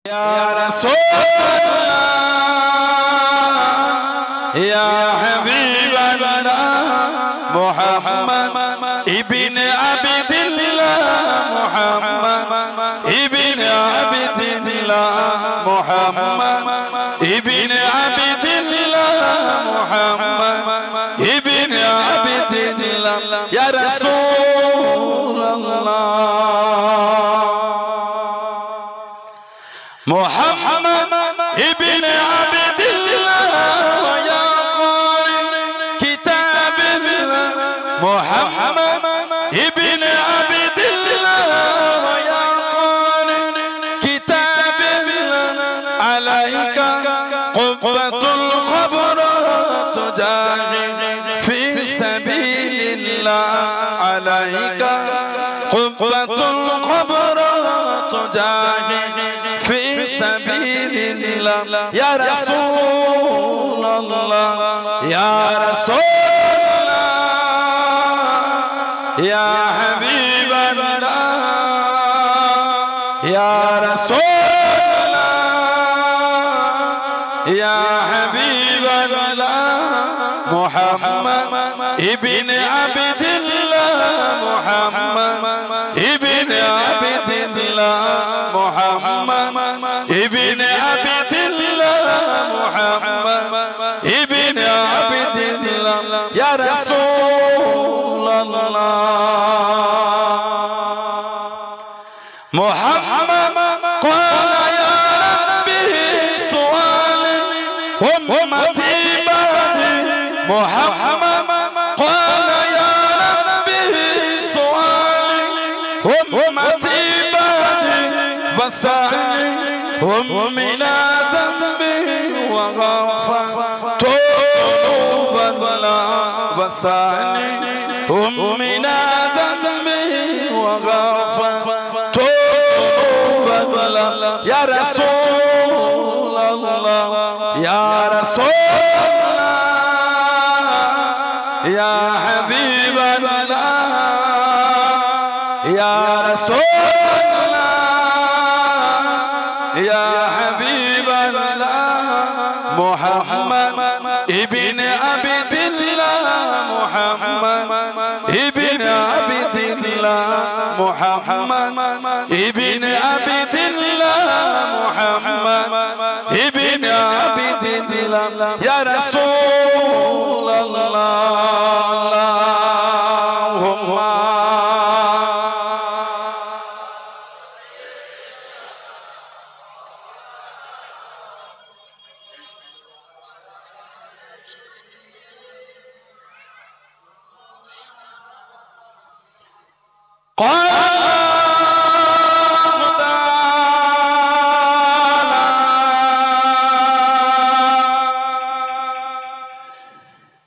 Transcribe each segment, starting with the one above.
يا رسول الله يا حبيب الله محمد ابن عبد الله محمد ابن عبد الله محمد ابن عبد الله محمد ابن عبد الله يا رسول الله محمد ابن عبد الله ويا قارئ كتاب الله محمد ابن عبد الله ويا قارئ كتاب الله عليك قبة الخبر تجاهد في سبيل الله عليك قبة الخبر تجاهد في سبيل الله يا رسول الله يا رسول الله يا حبيب الله يا رسول الله يا حبيب الله محمد ابن عبد الله محمد ابن عبد الله محمد ابن عبد الله محمد ابن عبد الله يا رسول الله محمد قال يا ربي سؤالي أمتي بعدي محمد قال يا ربي سؤالي أمتي بعدي فسألني من ذنبي وغفرت ذنوبا وسألني من ذنبي وغفرت ذنوبا يا رسول الله يا رسول الله يا حبيب الله يا رسول يا حبيب الله محمد ابن عبد الله محمد ابن عبد الله محمد ابن عبد الله محمد ابن عبد الله يا رسول الله اللهم قال الله تعالى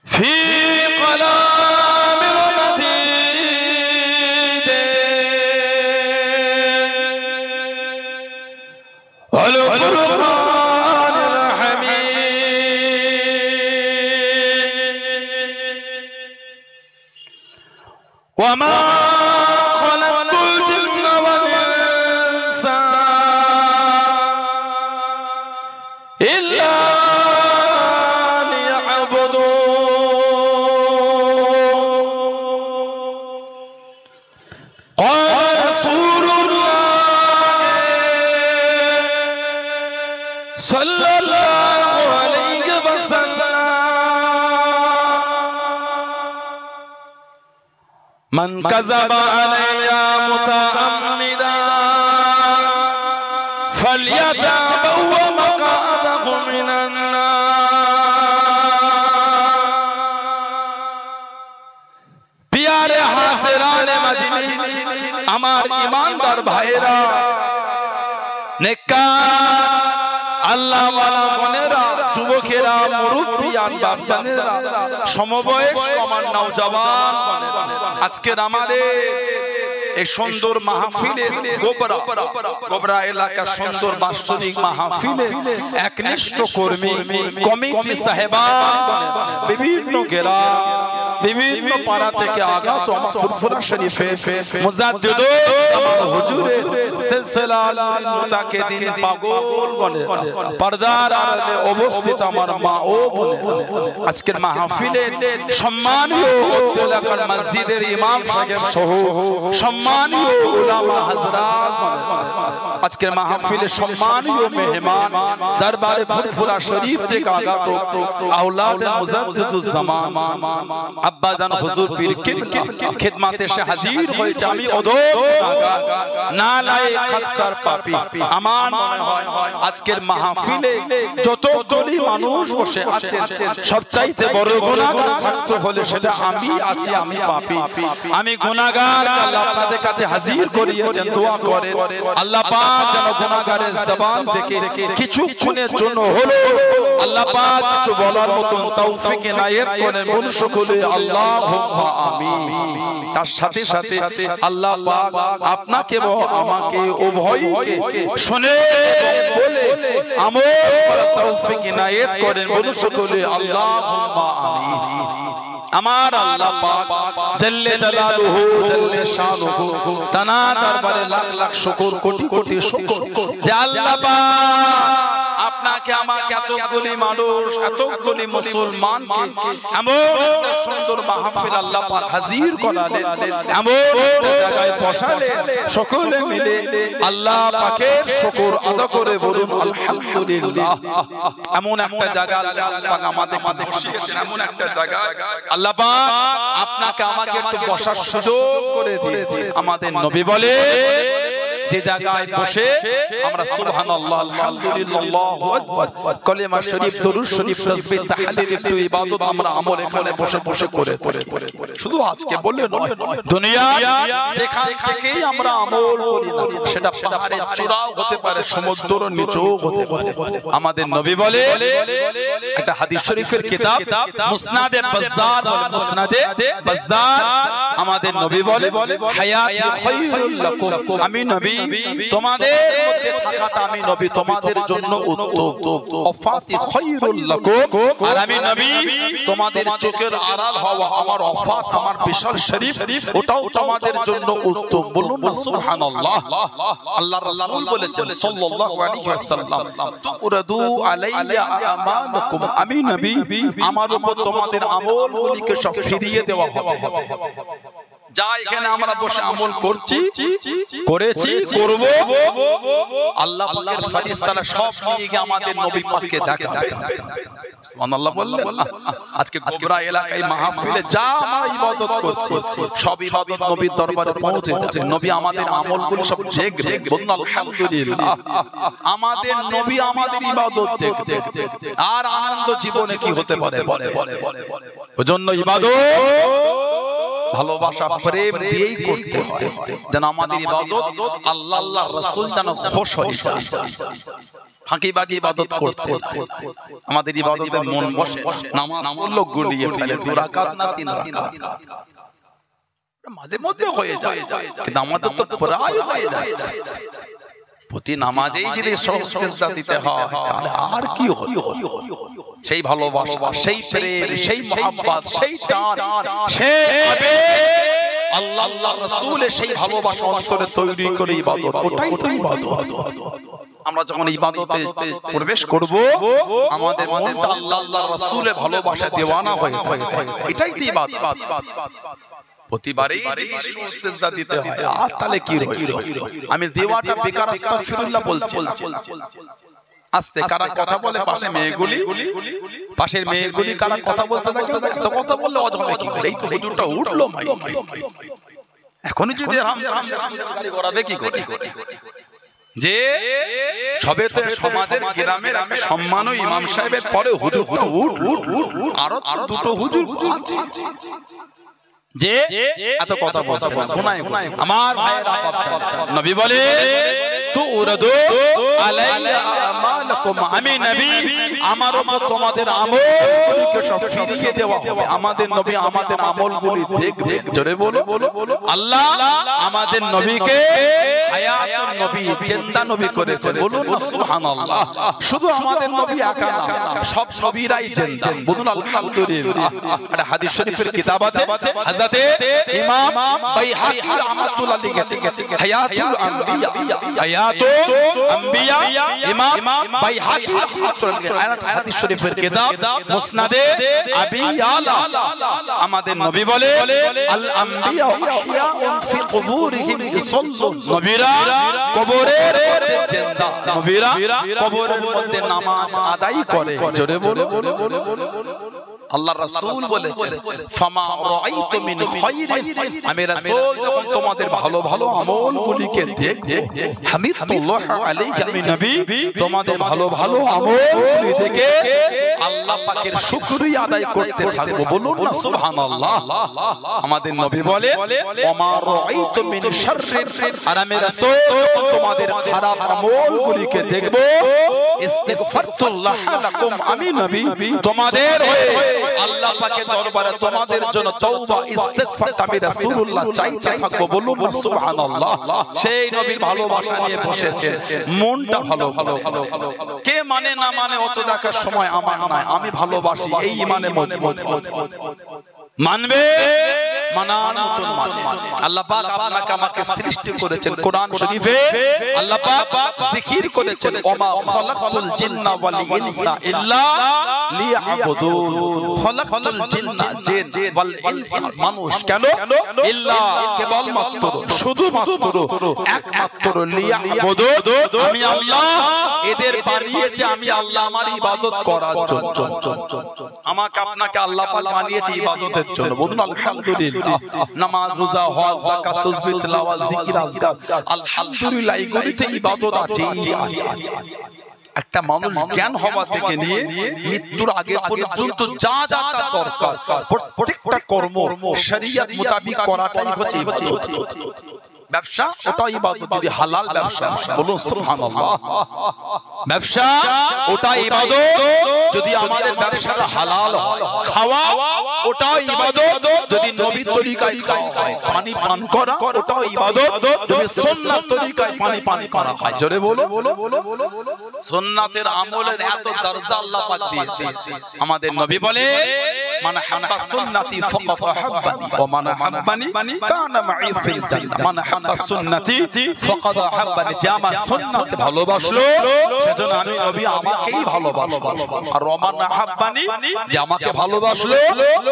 في كلام المزيد والفرقان الحميد وما إلا ليعبدون قال رسول الله صلى الله عليه وسلم من كذب علي متعمدا فليتبوأ مقعده من النار प्यारे हाज़िरान मजलिस আমার ईमानदार भाईरा नेककार আল্লাহ ওয়ালা বোনেরা যুবকেরা মুরব্বিয়ান বাপজানেরা সমবয়স্ক আমার নওজওয়ান বোনেরা আজকের আমাদের এই সুন্দর মাহফিলে গোবরা এলাকার সুন্দর বাৎসরিক মাহফিলে একনিষ্ঠ কর্মী কমিটি সাহেবান বিভিন্ন গ্রাম বিভিন্ন পাড়া থেকে আগত আমার ফুরফুরা শরীফে মুজাদ্দিদুল জামান হুজুরের সিলসিলা মুতাকিদিন পাগলগণে পর্দার আড়ালে অবস্থিত আমার মা ও বোনেরা, আজকের মাহফিলের সম্মানীয় এলাকার মসজিদের ইমাম সাহেব সহ সম্মানীয় উলামা হযরত, আজকের মাহফিলের সম্মানীয় মেহমান, দরবারে ফুরফুরা শরীফ থেকে আগত আওলাদে মুজাদ্দিদুল জামান আব্বাজান হুজুর পীর কিবলা খিদমতে এসে হাজির হয়েছে। আমি অদব গুনাহগার, নালায়েক, খাকসার, পাপী। আমার মনে হয় আজকের মাহফিলে যতগুলি মানুষ বসে আছে সবচাইতে বড় গুনাহগার থাকতে হলে সেটা আমি আছি, আমি পাপী, আমি গুনাহগার। আল্লাহ আপনাদের কাছে হাজির করিয়েছেন, দোয়া করেন আল্লাহ পাক যেন গুনাহগারের জবান থেকে কিছুক্ষণের জন্য হলো আল্লাহ পাক কিছু বলার মতন তৌফিক ইনায়েত করেন। বলুন সকলে আল্লাহুম্মা আমিন। তার সাথে সাথে আল্লাহ পাক আপনাকে ও আমাকে উভয়কে শুনে বলে আমল করার তৌফিক ইনায়েত করেন। বলুন সকলে আল্লাহুম্মা আমিন। আমার আল্লাহ পাক জাল্লে জালালুহু জাল্লে শানুহু তানা দরবারে লাখ লাখ শুকর, কোটি কোটি শুকর যে আল্লাহ পাক আপনাকে আমাকে এতগুলি মানুষ, এতগুলি মুসলমানকে এমন একটা সুন্দর মাহফিল আল্লাহ পাক হাজির করালেন, এমন একটা জায়গায় বসালেন, সকলে মিলে আল্লাহ পাকের শুকর আদা করে বলুন আলহামদুলিল্লাহ। এমন একটা জায়গা আল্লাহ পাক আমাদের বসিয়েছেন, এমন একটা জায়গা আল্লাহ পাক আপনাকে আমাকে একটু বসার সুযোগ করে দিয়েছে। আমাদের নবী বলে যে জায়গায় বসে আমরা সুবহানাল্লাহ, আলহামদুলিল্লাহ, আল্লাহু আকবার, কলিমা শরীফ, দরুদ শরীফ, তাসবিহ, তাহলিল, একটু ইবাদত আমরা আমল এখানে বসে বসে করে শুধু আজকে বলে নয়, দুনিয়া যেখান থেকেই আমরা আমল করি না, সেটা পাহাড়ের চূড়াও হতে পারে, সমুদ্রের নিচেও হতে পারে। আমাদের নবী বলে একটা হাদিস শরীফের কিতাব মুসনাদে বাজ্জার, মুসনাদে বাজ্জার, আমাদের নবী বলে হায়াতি খায়রুল লাকুম, আমি নবী তোমাদের মধ্যে থাকাটা আমি নবী তোমাদের জন্য উত্তম, ওয়াফাতি খায়রুল লাকুম, আর আমি নবী তোমাদের চোখের আড়াল হওয়া আমার ওয়াফাত, আমার বিশাল শরীফ, ওটাও তোমাদের জন্য উত্তম। বলুন না সুবহানাল্লাহ। আল্লাহর রাসূল বলেছেন সাল্লাল্লাহু আলাইহি ওয়াসাল্লাম তুরাদু আলাইয়া আমালুকুম, আমি নবী আমার উপর তোমাদের আমলগুলিকে সব ফিরিয়ে দেওয়া হবে। যা এখানে আমরা বসে আমল করছি, করেছি, করব, আল্লাহ পাকের ফেরেশতারা সব নিয়ে গিয়ে আমাদের নবী পাককে দেখাবে। সুবহানাল্লাহ বললেন। আজকে গোবরা এলাকায় মাহফিলে যা আমরা ইবাদত করছি সব ইবাদত নবীর দরবারে পৌঁছে যাবে। নবী আমাদের আমলগুলো সব দেখবে। বলুন আলহামদুলিল্লাহ। আমাদের নবী আমাদের ইবাদত দেখবে, আর আনন্দ জীবনে কি হতে পারে বলে। ওজন্য ইবাদত ভালোবাসা, প্রেম দিয়েই করতে হয়, যেন আমাদের ইবাদত আল্লাহ আল্লাহর রাসূল যেন খুশ হয়ে যায়। ফাঁকিবাজি ইবাদত করতে আমাদের ইবাদতে মন বসে, নামাজ পড়লো গুলিয়ে ফেলে, 2 রাকাত না 3 রাকাত মাঝে মধ্যে হয়ে যায়, কিন্তু আমাদের তো প্রায় হয়ে যাচ্ছে। প্রতি নামাজেই যদি সিজদা দিতে হয় তাহলে আর কি হবে? সেই ভালোবাসা, সেই প্রেম, সেই মহব্বত, সেই টান, সেই আল্লাহ আল্লাহর রাসূলের সেই ভালোবাসা অন্তরে তৈরি করে ইবাদত, ওটাই তো ইবাদত। আমরা যখন ইবাদতে প্রবেশ করব আমাদের মনটা আল্লাহ আল্লাহর রাসূলের ভালোবাসা দেওয়ানা হয়ে থাকে, এটাই তো ইবাদত। প্রতিবারেই সিজদা দিতে হয়, আর তাহলে কি হইল? আমি দেওয়াটা বেকার আস্তাগফিরুল্লাহ বলছি। আস্তে কারা কথা বলে পাশে মেয়েগুলি, পাশের মেয়েগুলি কারা কথা বলতে থাকে, এত কথা বললে অজ হবে কি? এই তো হুজুরটা উঠলো মাই, এখনই যদি গাড়ি গড়াবে কি করে? যে সবে তো সমাজের গ্রামের একটা সম্মান ইমাম সাহেবের পরে হুজুর আরো দুটো হুজুর আছে যে এত কথা বলতে না, গুনাহ গুনাহ। আমার ভাইয়েরা, নবী বলে তুরাদু আলাইয়া আমালুকুম, আমি নবী আমার উপর তোমাদের আমলগুলিকে সব ফিরিয়ে দেওয়া হবে। আমাদের নবী আমাদের আমলগুলি দেখবেন। জোরে বলো আল্লাহ আমাদের নবীকে হায়াতুন নবী জিন্দা নবী করেছেন বলুন না সুবহানাল্লাহ শুধু আমাদের নবী একা না সব নবীরাই জিন্দা বলুন আলহামদুলিল্লাহ একটা হাদিস শরীফের কিতাব আছে হযরতে ইমাম বাইহাকি রাহমাতুল্লাহ লিখেছেন হায়াতুল আম্বিয়া ইমাম বাইহাকি রাহমাতুল্লাহ হাদিস শরীফের কিতাব মুসনাদে আবি ইয়ালা আমাদের নবী বলে আল আম্বিয়া আহইয়াউন ফি কুবুরিহিম ইসাল্লুন নবীরা কবরের মধ্যে জিন্দা নবীরা কবরের মধ্যে নামাজ আদায় করে জোরে বলো আল্লাহ রাসূল বলেছেন ফামা রাআইতু মিন খায়রিন আমি রাসূল যখন তোমাদের ভালো ভালো আমলগুলিকে দেখব হামিদুল্লাহ আলাইহি আমি নবী তোমাদের ভালো ভালো আমলগুলি দেখে আল্লাহ পাকের শুকরিয়া আদায় করতে থাকব বলুন না সুবহানাল্লাহ আমাদের নবী বলে ওমা রাআইতু মিন শাররিন আর আমি রাসূল যখন তোমাদের খারাপ আমলগুলিকে দেখব ইস্তিগফারতুল্লাহ লাকুম আমি নবী তোমাদের আল্লাহ পাকের দরবারে তোমাদের জন্য তওবা ইস্তিগফার আমি রাসূলুল্লাহ চাইতে থাকব বলুন না সুবহানাল্লাহ সেই নবীর ভালোবাসা নিয়ে বসেছেন মনটা ভালো কে মানে না মানে অত দেখার সময় আমার নাই আমি ভালোবাসি এই ঈমানের মধ্যে মানবে মানার মতন মানে আল্লাহ পাক আপনাকে আমাকে সৃষ্টি করেছেন কোরআন শরীফে আল্লাহ পাক জিকির করেছেন ওমা খালাকতুল জিন্না ওয়াল ইনসা ইল্লা লিয়াবুদুন খালাকতুল জিন্না জিন ওয়াল ইনসা মানুষ কেন ইল্লা কেবলমাত্র শুধুমাত্র একমাত্র লিয়াবুদুন আমি আল্লাহ এদের বানিয়েছি আমি আল্লাহ আমার ইবাদত করার জন্য আমাকে আপনাকে আল্লাহ পাক বানিয়েছে ইবাদতের জন্য বলুন আলহামদুলিল্লাহ নামাজ রোজা হজ যাকাত তাসবিহ তিলাওয়াত জিকির আজকার আলহামদুলিল্লাহ এগুলিতে ইবাদত আছে একটা মানুষ জ্ঞান হওয়া থেকে নিয়ে মৃত্যুর আগে পর্যন্ত যা যা দরকার প্রত্যেকটা কর্ম শরীয়ত মোতাবেক করাটাই হচ্ছে ইবাদত ব্যবসা ওটা ইবাদত যদি হালাল ব্যবসা বলুন সুবহানাল্লাহ ব্যবসা ওটা ইবাদত যদি আমাদের ব্যবসাটা হালাল হয় খাওয়া ওটা ইবাদত যদি নবীর তরিকায় খাওয়া হয় পানি পান করা ওটা ইবাদত যদি সুন্নাত তরিকায় পানি পান করা হয় জোরে বলো সুন্নাতের আমলের এত দরজা আল্লাহ পাক দিয়েছে আমাদের নবী বলে মান হাব্বা সুন্নতি ফাকাত আহাব্বানি ওয়া মান আহাব্বানি কানা মাই ফিল জান্নাহ মান হাব্বা সুন্নতি ফাকাত আহাব্বানি যে আমার সুন্নাত ভালোবাসলো সেজন্য আমি নবী আমাকেই ভালোবাসবো আর ওয়া মান আহাব্বানি যে আমাকে ভালোবাসলো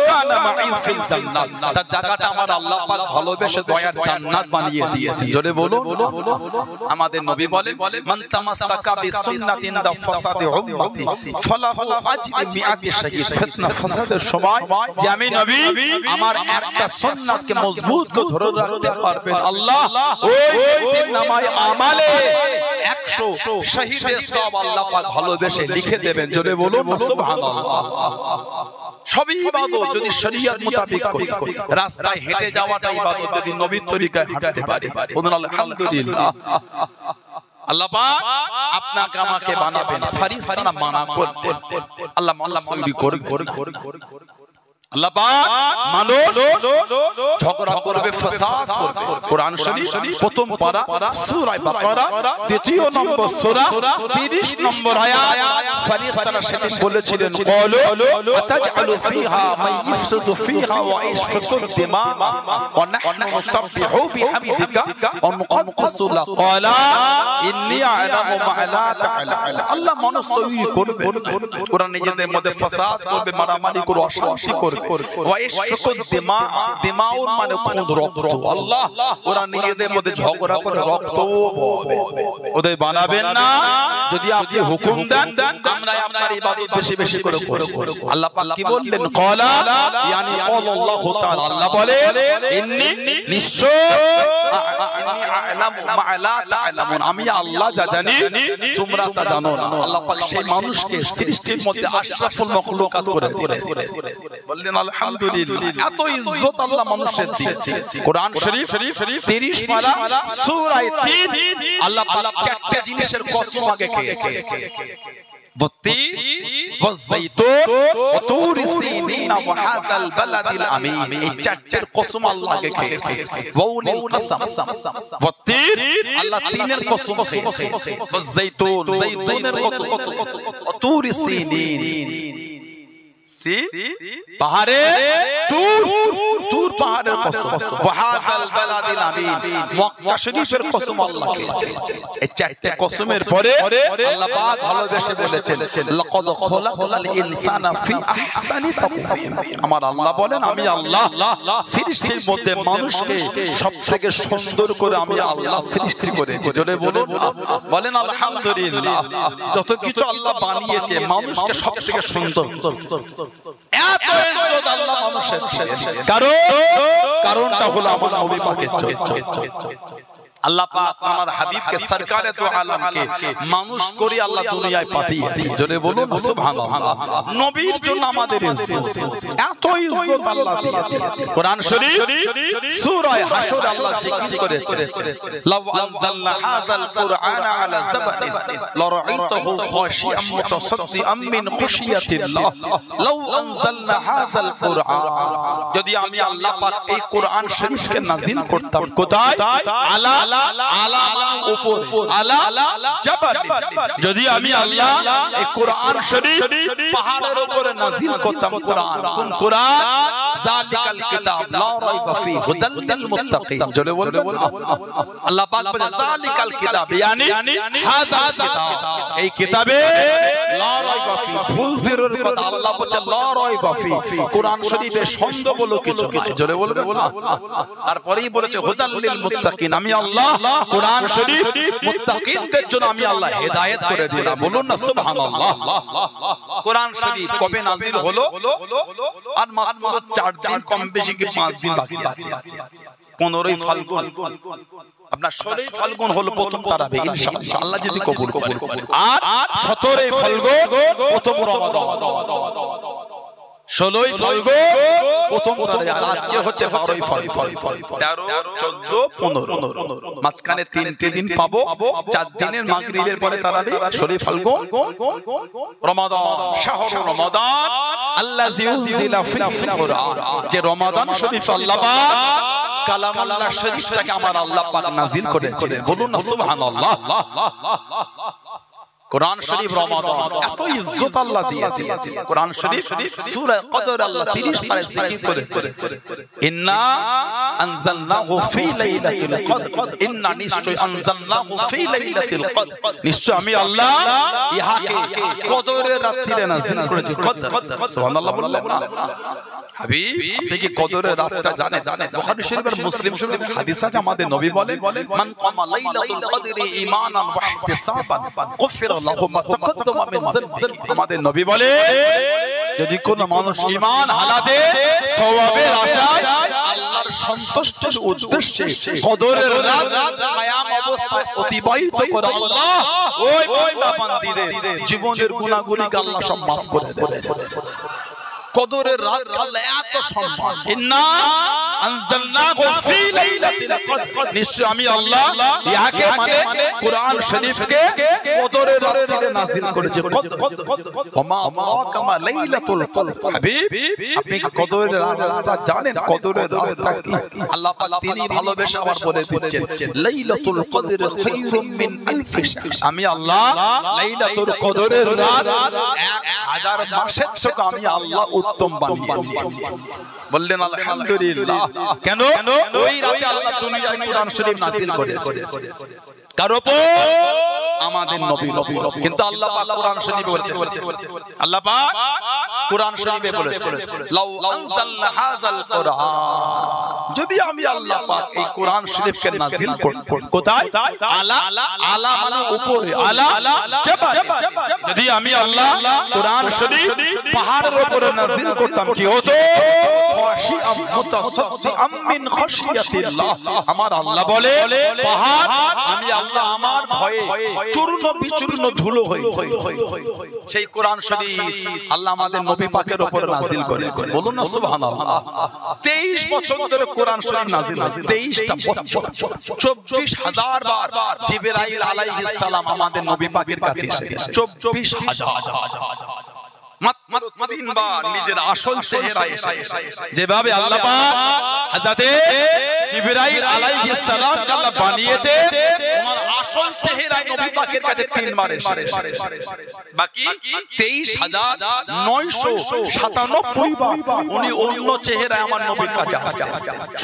কানা মাই ফিল জান্নাহ তার জায়গাটা আমার আল্লাহ পাক ভালোবেসে দয়ার জান্নাত বানিয়ে দিয়েছে জোরে বলো আমাদের নবী বলে মান তামাসসাকা বিসুন্নাতিন দা ফাসাদি উম্মতি ফালাহু আজরি মিআতি শাহীদ ফিতনা ফাসাদের সময় যে আমি নবী আমার একটা সুন্নাতকে মজবুত করে ধরে রাখতে পারবেন আল্লাহ ওই তিন নামায় আমালে 100 শহীদের সওয়াব আল্লাহ পাক ভালোবেসে লিখে দেবেন জোরে বলুন সুবহানাল্লাহ সবই ইবাদত যদি শরীয়ত মোতাবেক করি রাস্তায় হেঁটে যাওয়াটা ইবাদত যদি নবীর তরিকায় হাঁটতে পারি বলুন আলহামদুলিল্লাহ আল্লাহ পাক আপনাকে আমাকে বানাবেন ফেরেশতা মানা করবেন আল্লাহ তৈরি করবেন আল্লাহ পাক মানুষ ঝগড়া করবে ফাসাদ করবে কোরআন শরীফ প্রথম পারা সূরা বাকারা দ্বিতীয় নম্বর সূরা 30 নম্বর আয়াত ফেরেশতারা সেদিন বলেছিলেন ক্বালু আতাজআলু ফিহা মান ইফসিদু ফিহা ওয়া ইসফিকু দিমা ওয়া নাহনু নুসাব্বিহু বিহামদিকা ওয়া নুকদ্দিসু লাক ক্বালা ইন্নী আ'লামু মা লা তা'লামুন আল্লাহ মানুষ তৈরি করবে কোরআন নিজেদের মধ্যে ফাসাদ করবে মারামারি করবে অশান্তি করবে ওয়া ইসফিকু দিমা দিমাউন মানে খুন রক্ত আল্লাহ ওরা নিজেদের মধ্যে ঝগড়া করে রক্ত ববে ওদের বানাবেন না যদি আপনি হুকুম দেন আমরা আপনার ইবাদত বেশি বেশি করে করব আল্লাহ পাক কি বললেন ক্বালা ইয়ানি আল্লাহু তাআলা আল্লাহ বলে ইন্নী নিশ্চয় ইন্নী আ'লামু মা লা তা'লামুন আমি আল্লাহ যা জানি তোমরা তা জানো না আল্লাহ পাক সেই মানুষকে সৃষ্টির মধ্যে আশরাফুল মাখলুকাত করে দিলেন বললেন আলহামদুলিল্লাহ এত ইজ্জত আল্লাহ মানুষের দিয়েছে কোরআন শরীফ 30 পারা সূরা 3 আল্লাহ পাক চারটি জিনিসের কসম আগে খেয়েছে والزيتون وطور سينين وهذا البلد الأمين এই চারটির কসম আল্লাহকে খেয়েছে ওয়াউলিল কসম والتين আল্লাহ তিনের কসম খেয়েছে والزيتون زيتونের কসম وطور سينين পাহাড়ে তুর পাহাড়ের কসম ওয়াহাযাল বালাদিল আমিন মক্কা শরীফের কসম আল্লাহ খেয়েছে এই চারটি কসমের পরে আল্লাহ পাক ভালোবেসে বলেছেন লাকাদ খলাকাল ইনসানা ফি আহসানি তাকওয়িম আমার আল্লাহ বলেন আমি আল্লাহ সৃষ্টির মধ্যে মানুষকে সবথেকে সুন্দর করে আমি আল্লাহ সৃষ্টি করেছি জোরে বলেন আলহামদুলিল্লাহ যত কিছু আল্লাহ বানিয়েছে মানুষকে সবথেকে সুন্দর এত ইজ্জত আল্লাহ মানুষের কারণটা হলো আমার নবী পাকের জন্য আল্লাহ পাক আমার হাবিবকে সরকারে তো আলমকে মানুষ করে আল্লাহ দুনিয়ায় পাঠিয়েছে জোরে বলুন সুবহানাল্লাহ নবীর জন্য আমাদের ইজ্জত এত ইজ্জত আল্লাহ দিয়েছে কোরআন শরীফ সূরা হাশর আল্লাহ জিকির করেছে লাউ আনজালনা হাযাল কুরআনা আলা জাবালিন লারাআইতাহু খাশিয়াম মুতাসাদ্দিআম মিন খুশিয়াতিল্লাহ লাউ আনজালনা হাযাল কুরআন যদি আমি আল্লাহ পাক এই কোরআন শরীফকে নাযিল করতাম কোথায় আলা উপর আলা জাবাল যদি আমি আল্লাহ এই কোরআন শরীফ পাহাড়ের উপরে নাযিল করতাম কোন কোরআন যালিকাল কিতাব লা রাইবা ফি হুদাল লিল মুত্তাকিন জলে বলবেন আল্লাহ পাক বলে যালিকাল কিতাব yani হাযাল কিতাব এই কিতাবে লা রাইবা ফি ভুল বেরোর কথা আল্লাহ বলে লা রাইবা ফি কোরআন শরীফে সন্দেহ বলো কিছু নাই জলে বলবেন তারপরেই বলেছে হুদাল লিল মুত্তাকিন আমি আল্লাহ কোরআন শরীফ মুত্তাকিনদের জন্য আমি আল্লাহ হেদায়েত করে দিলাম বলুন না সুবহানাল্লাহ কোরআন শরীফ কবে নাযিল হলো আর মাত্র 4 দিন কম বেশি কি 5 দিন বাকি আছে 15ই ফাল্গুন আপনার 16ই ফাল্গুন হলো প্রথম তারাবি ইনশাআল্লাহ আল্লাহ যদি কবুল করে আর 17ই ফাল্গুন প্রথম রমাদান 16ই ফাল্গুন প্রথম তারাবি আর আজকে হচ্ছে 12ই ফাল্গুন 13 14 15 মাঝখানে 3টে দিন পাবো 4 দিনের মাগরিবের পরে তারাবি 16ই ফাল্গুন রমাদান শাহরু রমাদান আল্লাযী উনজিলা ফিল কুরআন যে রমাদান শরীফ আল্লাহ পাক কালামুল্লাহ শরীফটাকে আমার আল্লাহ পাক নাযিল করেছিলেন বলুন না সুবহানাল্লাহ কোরআন শরীফ রমাদান এত ইজ্জত আল্লাহ দিয়েছে কোরআন শরীফ সূরা কদর আল্লাহ 30 পারে জিকির করেছে ইন্না আনজালনাহু ফি লাইলাতিল কদর ইন্না নিশ্চয় আনজালনাহু ফি লাইলাতিল কদর নিশ্চয় আমি আল্লাহ ইহাকে কদরের রাতে নাযিল করেছি কদর সুবহানাল্লাহ বললেন না হাবিব আপনি কি কদরের রাতটা জানেন বুখারী শরীফ আর মুসলিম শরীফের হাদিস আছে আমাদের নবী বলেন মান কামা লাইলাতুল কদরি ঈমানান ওয়া ইহতিসাবান গুফিরা লাহু মা তাকাদ্দামা মিন যানবি আমাদের নবী বলে যদি কোন মানুষ ঈমান হালাতে সওয়াবের আশায় আল্লাহর সন্তুষ্টির উদ্দেশ্যে কদরের রাত কিয়াম অবস্থায় অতিবাহিত করে আল্লাহ ওই বান্দাদের জীবনের গুনাহগুলিকে আল্লাহ সব maaf করে দেবে কদরের রাত আল্লাহ এত সম্মান ইন্না আনজালনাহু ফি লাইলাতিল কদর নিশ্চয় আমি আল্লাহ ইহাকে মানে কোরআন শরীফকে কদরের রাতে নাযিল করেছি ওমা কামা লাইলাতুল কদর হাবিব আপনি কি কদরের রাতটা জানেন কদরের রাতটা কি আল্লাহ পাক তিনি ভালোবেসে আবার বলে দিচ্ছেন লাইলাতুল কদর খায়রুম মিন আলফি শাহর আমি আল্লাহ লাইলাতুল কদরের রাত 1000 মাসের থেকে আমি আল্লাহ উত্তম বানিয়েছি বললেন আলহামদুলিল্লাহ কেন ওই রাতে আল্লাহ দুনিয়ায় কোরআন শরীফ নাযিল করেছে কার উপর আমাদের নবী কিন্তু আল্লাহ পাক কোরআন শরীফে বলেছে আল্লাহ পাক কোরআন শরীফে বলেছে লাউ আনজালনা হাযাল কুরআন যদি আমি আল্লাহ পাক এই কোরআন শরীফকে নাযিল করতাম কোথায় আলা মানে উপরে আলা জাবাল যদি আমি আল্লাহ কোরআন শরীফ পাহাড়ের উপরে নাযিল করতাম কি হতো খাশিয়াম মুতাসাদ্দিআম মিন খাশিয়াতিল্লাহ আমার আল্লাহ বলে পাহাড় আমি আল্লাহ আমার ভয়ে চূর্ণ বিচূর্ণ ধুলো হয়ে সেই কোরআন শরীফ আল্লাহ আমাদের নবী পাকের উপর নাযিল করেছেন বলুন না সুবহানাল্লাহ 23 বছর ধরে কোরআন শরীফ নাযিল 23টা বছর 24000 বার জিবরাইল আলাইহিস সালাম আমাদের নবী পাকের কাছে এসেছেন 24000 মাত্র তিনবার নিজের আসল চেহারা এসেছে। যেভাবে আল্লাহ পাক হযরতে জিবরাইল আলাইহিস সালাম কে আল্লাহ বানিয়েছে, ওনার আসল চেহারা নবী পাকের কাছে তিনবার এসেছে। বাকি 23,997 বার উনি অন্য চেহারায় আমার নবীর কাছে আসতেন।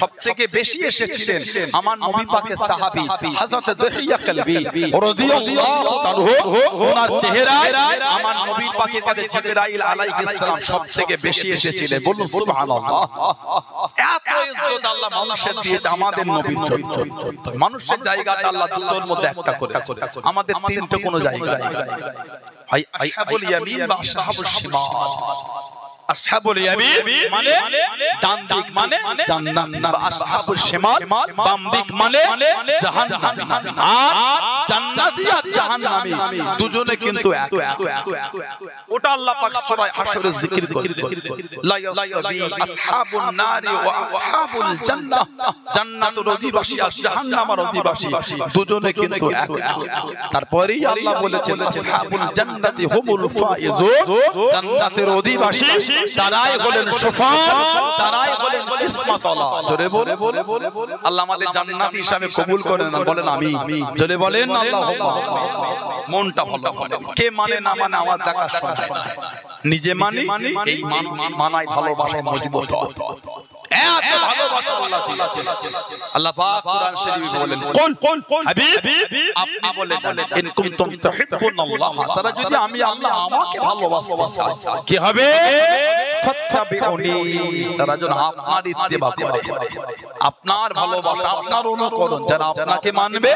সবথেকে বেশি এসেছিলেন আমার নবী পাকের সাহাবী হযরত দহিয়া কলবি রাদিয়াল্লাহু তাআলা, ওনার চেহারায় আমার নবী পাকের কাছে জিবরাইল আলাইহিস সালাম সবথেকে বেশি এসেছিলেন। বলুন সুবহানাল্লাহ। এত ইজ্জত আল্লাহ মানুষের দিয়েছে আমাদের নবীর জন্য। মানুষের জায়গাটা আল্লাহ দুটোর মধ্যে একটা করেছে, আমাদের তিনটে কোনো জায়গা নেই। ভাই আসহাবুল ইয়ামিন বা আসহাবুল শিমাল। আসহাবুল ইয়ামিন মানে ডান দিক মানে জান্নাত, বা আসহাবুল শিমাল বাম দিক মানে জাহান্নাম। আর জান্নাতি আর জাহান্নামী দুজনে কিন্তু এক। ওটা আল্লাহ পাক সূরা হাশরে জিকির করেছে, লা ইয়াসতাবি আসহাবুন নারি ওয়া আসহাবুল জান্নাহ। জান্নাতের অধিবাসী আর জাহান্নামের অধিবাসী দুজনে কিন্তু এক। তারপরেই আল্লাহ বলেছেন আসহাবুল জান্নাতি হুমুল ফাইজুন। জান্নাতের অধিবাসী তারাই হলেন সুফাত, তারাই হলেন ইসমাতুল্লাহ। জোরে বলে আল্লাহ আমাদের জান্নাতি হিসাবে কবুল করেন না, বলেন আমিন। জোরে বলেন আল্লাহুম্মা। মনটা ভালো করেন, কে মানে না মানে আমার দেখা সমস্যা নাই। নিজে মানি, এই মানায় ভালোবাসায় মজবুত হয়। এত ভালোবাসা আল্লাহ দিয়েছেন। আল্লাহ পাক কোরআন শরীফে বলেন কোন হাবিব আপনি বলেন ইন কুনতুম তুহিব্বুনাল্লাহ, তারা যদি আমি আল্লাহ আমাকে ভালোবাসতে চায় কি হবে? ফাত্তাবিউনি, তারা যেন আপনার ইত্তেবা করে, আপনার ভালোবাসা আপনার অনুকরণ যারা আপনাকে মানবে।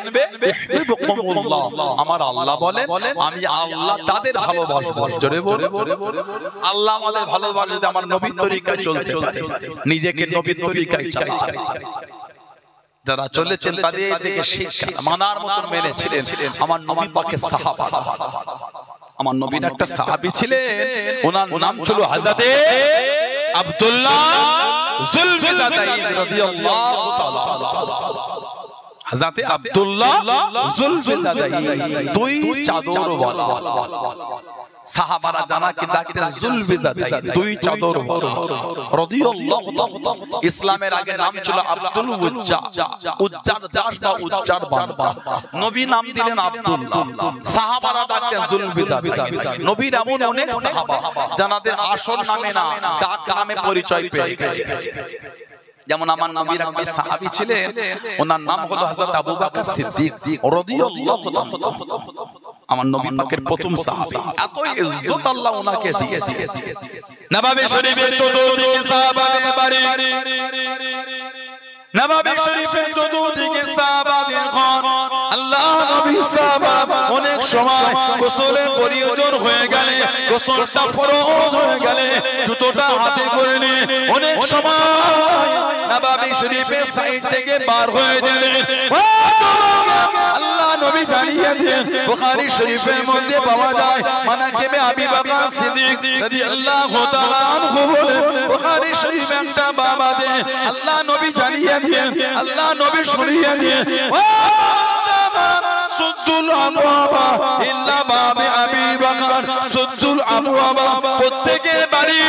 ইহবিবকুমুল্লাহ, আমার আল্লাহ বলেন আমি আল্লাহ তাদের ভালোবাসবো। জোরে বলে আল্লাহ আমাদের ভালোবাসে যে আমার নবীর তরিকায় চলতে পারে, নিজেকে নবীর তরিকায় চালায়। যারা চলেছেন তাদের থেকে শিক্ষা মানার মতন মেনেছিলেন আমার নবী পাকের সাহাবারা। আমার নবীর একটা সাহাবী ছিলেন, ওনার নাম ছিল হযরতে আব্দুল্লাহ যুলবিজাদাইন রাদিয়াল্লাহু তাআলা। হযরতে আব্দুল্লাহ যুলবিজাদাইন দুই চাদরওয়ালা সাহাবারা জানাকে ডাকতেন যুলবিজাদাইন, দুই চাদরওয়ালা রাদিয়াল্লাহু তাআলা। ইসলামের আগে নাম ছিল আব্দুল উজ্জা, উজ্জার দাস বা উজ্জার বান্দা। নবী নাম দিলেন আব্দুল্লাহ, সাহাবারা ডাকতেন যুলবিজাদাইন। নবীর এমন অনেক সাহাবা যাদের আসল নামে না ডাক নামে পরিচয় পেয়ে গেছে। যেমন আমার নবীর একটা সাহাবী ছিলেন, ওনার নাম হলো হযরত আবু বকর সিদ্দিক রাদিয়াল্লাহু তাআলা। আমার নবী পাকের প্রথম সাহাবী, এত ইজ্জত আল্লাহ ওনাকে দিয়েছে। নববী শরীফের চতুর্দিকে সাহাবাদের বাড়ি, নববী শরীফের চতুর্দিকে সাহাবাদের ঘর। আল্লাহ নবী সাহাবা অনেক সময় গোসলের প্রয়োজন হয়ে গেলে, গোসলটা ফরজ হয়ে গেলে জুতোটা হাতে করে নিয়ে অনেক সময় নববী শরীফের সাইড থেকে বার হয়ে গেলেন। আল্লাহ নবী জানিয়ে দেন, বুখারী শরীফের মধ্যে পাওয়া যায় মানাকিবে আবি বকর সিদ্দিক রাদিয়াল্লাহু তাআলা আনহু বলে, বুখারী শরীফে একটা বাব আছে, আল্লাহ নবী জানিয়ে দেন, আল্লাহ নবী শুনিয়ে দেন, সুদ্দুল আবওয়াবা ইল্লা বাবে আবি বকর, সুদ্দুল আবওয়াবা প্রত্যেকের বাড়ি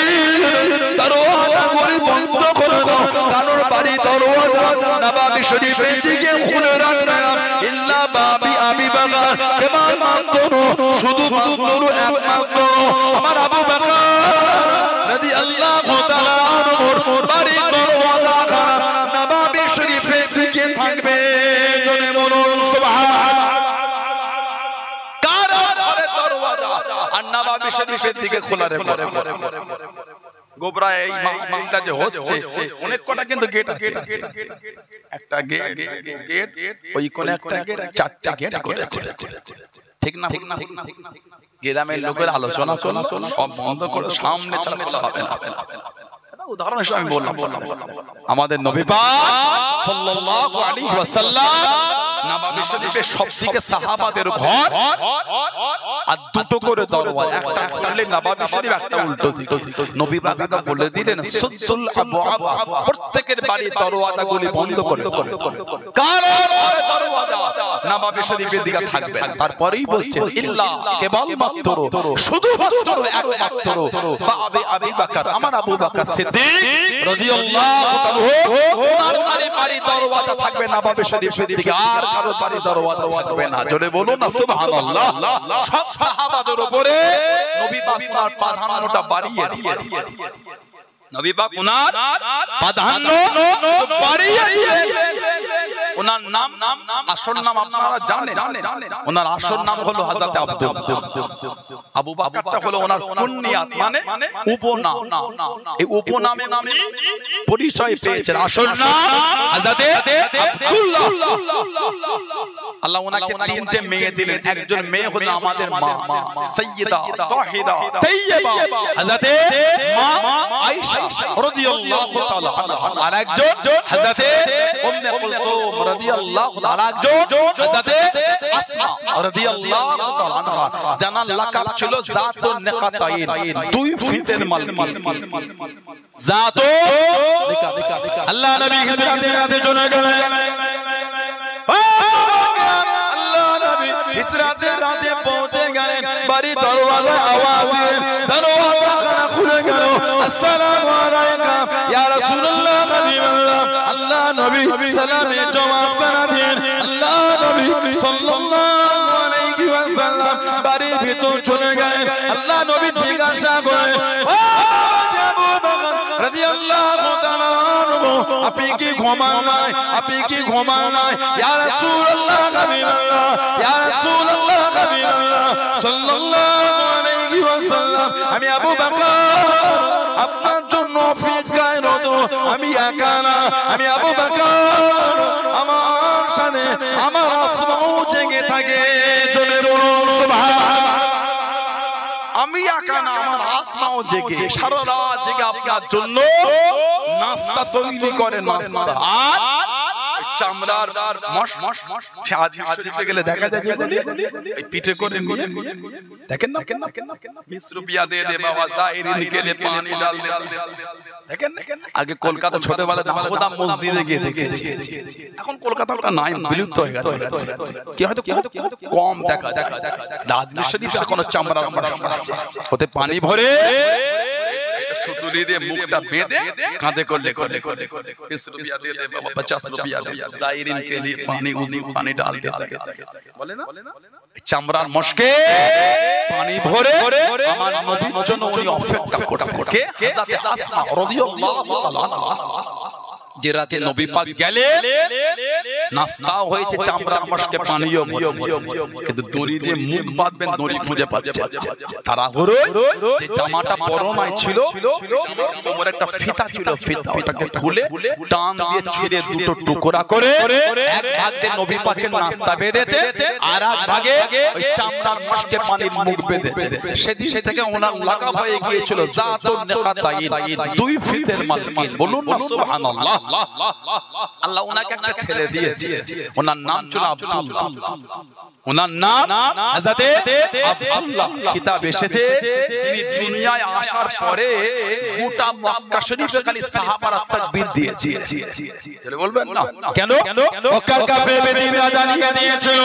দরওয়াজা গুলি বন্ধ করে দাও, কারোর বাড়ি দরওয়াজা নববী শরীফের দিকে খুলে রাখবে না, ইল্লা বাবে আবি বকর, কেবল মাত্র শুধু মাত্র একমাত্র আমার আবু বকর রাদিয়াল্লাহু তাআলা আনহুর বাড়ি দরওয়াজা খানা নববী শরীফের দিকে থাকবে। জনে বলুন সুবহানাল্লাহ। কার ঘরে দরওয়াজা আর নববী শরীফের দিকে খোলা রে করে গোবরা এই মামলা যে হচ্ছে অনেক কটা কিন্তু গেট আছে, একটা গেট ওই কোন একটা গেট, চারটা গেট করেছে, ঠিক না? গ্রামের লোকের আলোচনা সব বন্ধ করে সামনে চালাবে না। উদাহরণ হিসেবে আমি বললাম আমাদের নবী পাক সাল্লাল্লাহু আলাইহি ওয়াসাল্লাম নববী শরীফের সবদিকে সাহাবাদের ঘর আর দুটো করে দরওয়াজা, একটা খুললে নববী শরীফ একটা উল্টো দিক নবী পাক বলে দিলেন সুদ্দুল আবওয়াবা প্রত্যেকের বাড়ি দরওয়াজাগুলি বন্ধ করে কারণ দরওয়াজা নববী শরীফের দিকে থাকবে তারপরেই বলছেন ইল্লা কেবল মাত্র শুধুমাত্র একমাত্র বাবে আবু বকর আমার আবু বকর সিদ্দিক রাদিয়াল্লাহু তাআলা ওনার বাড়ি দরওয়াজা থাকবে নববী শরীফের দিকে আর কারো বাড়ি দরওয়াজা থাকবে না জোরে বলুন না সুবহানাল্লাহ সব সাহাবাদের উপরে নবী পাক ওনার প্রাধান্যটা বাড়িয়ে দিলেন নবী পাক ওনার প্রাধান্য বাড়িয়ে দিলেন ওনার নাম আসল নাম আপনারা জানেন ওনার আসল নাম হলো হযরত আবু বকরটা হলো ওনার কুনিয়াত মানে উপনাম এই উপনামে নামে পরিচয় পেয়েছেন আসল নাম হযরত আব্দুল্লাহ আল্লাহ ওনাকে তিনটে মেয়ে দিলেন একজন মেয়ে হলো আমাদের মা সাইয়্যিদা তাহিরা তাইয়্যিবা হযরত মা আয়েশা রাদিয়াল্লাহু তাআলা আনহা আর একজন হযরত উম্মে কুলসুম রাদিয়াল্লাহু তাআলা একজন হযরত আসমা রাদিয়াল্লাহু তাআলা আনহা জানার লাকাব ছিল জাতুন নিকাতাইন দুই ফিতের মালিক জাতু আল্লাহ নবী হিজরতের রাতে চলে গেলেন হিজরতের রাতে পৌঁছে গেলেন বাড়ি দরওয়াজা আওয়াজে দরওয়াজা খানা খুলে গেল আসসালামু আলাইকা ইয়া রাসূলুল্লাহ হাবিবাল্লাহ আল্লাহ নবী সালামে জবাব করে দিন আল্লাহ নবী সাল্লাল্লাহু আলাইহি ওয়াসাল্লাম বাড়ির ভিতর চলে গেলেন আল্লাহ নবী জিজ্ঞাসা করে ও আবু বকর রাদিয়াল্লাহু তাআলা আপনি কি ঘুমান নাই আপনি কি ঘুমান নাই ইয়া রাসূলুল্লাহ হাবিবাল্লাহ ইয়া রাসূলুল্লাহ হাবিবাল্লাহ সাল্লাল্লাহু আলাইহি ওয়াসাল্লাম আমি আবু বকর আপনার জন্য অপেক্ষায় রত আমি একা না আমি আবু বকর আমার সাথে আমার আসমাও জেগে থাকে জোরে বলুন সুবহানাল্লাহ আমি একা না আমার আসমাও জেগে সারা রাত জেগে আপনার জন্য নাস্তা তৈরি করে নাস্তা আর চামড়ার শাহাদি শরীফে গেলে দেখা যায় এই পিঠে করে নিয়ে দেখেন না 20 রুপিয়া দে দে বাবা জাইরিন কে লে পানি ডাল দে দেখেন আগে কলকাতা ছোটবেলা নাহদা মসজিদে গিয়ে দেখেছি এখন কলকাতার ওটা নাই বিলুপ্ত হয়ে গেছে কি হয়তো কম দেখা রাজমি শরীফে এখনো চামড়ার আছে ওতে পানি ভরে সুতুরি দিয়ে মুখটা বেঁধে কাঁধে করলে 20 রুপিয়া দে দে বাবা 50 রুপিয়া দে জাইরিন কে লিয়ে পানি ডাল দেता है বলে না চামড়ার মশকে পানি ভরে আমার নবীর জন্য উনি অপেক্ষা করতে হযরত আসমা রাদিয়াল্লাহু তাআলা আনহা যে রাতে নবী পাক গেলেন নাস্তা হয়েছে চামড়ার মশকে পানিও কিন্তু দড়ি দিয়ে মুখ বাঁধবেন দড়ি খুঁজে পাচ্ছে তারা হলো যে জামাটা পরনায় ছিল কোমরে একটা ফিতা ছিল ফিতা ওটাকে খুলে টান দিয়ে ছিঁড়ে দুটো টুকরা করে এক ভাগ দিয়ে নবী পাকের নাস্তা বেঁধেছে আর এক ভাগে ওই চামড়ার মশকে পানির মুখ বেঁধেছে সেদিন থেকে ওনার লাকাব হয়ে গিয়েছিল জাতুন নিকাতাইন দুই ফিতের মালিক বলুন না সুবহানাল্লাহ আল্লাহ ওনাকে একটা ছেলে দিয়েছে ওনার নাম ছিল আব্দুল্লাহ ওনার নাম হযরত আব্দুল্লাহ কিতাব এসেছে যিনি দুনিয়ায় আসার পরে গোটা মক্কা শরীফে খালি সাহাবারা তাকবীর দিয়েছে বলে বলবেন না কেন মক্কার কাফের বেঈমানরা জানিয়ে দিয়েছিল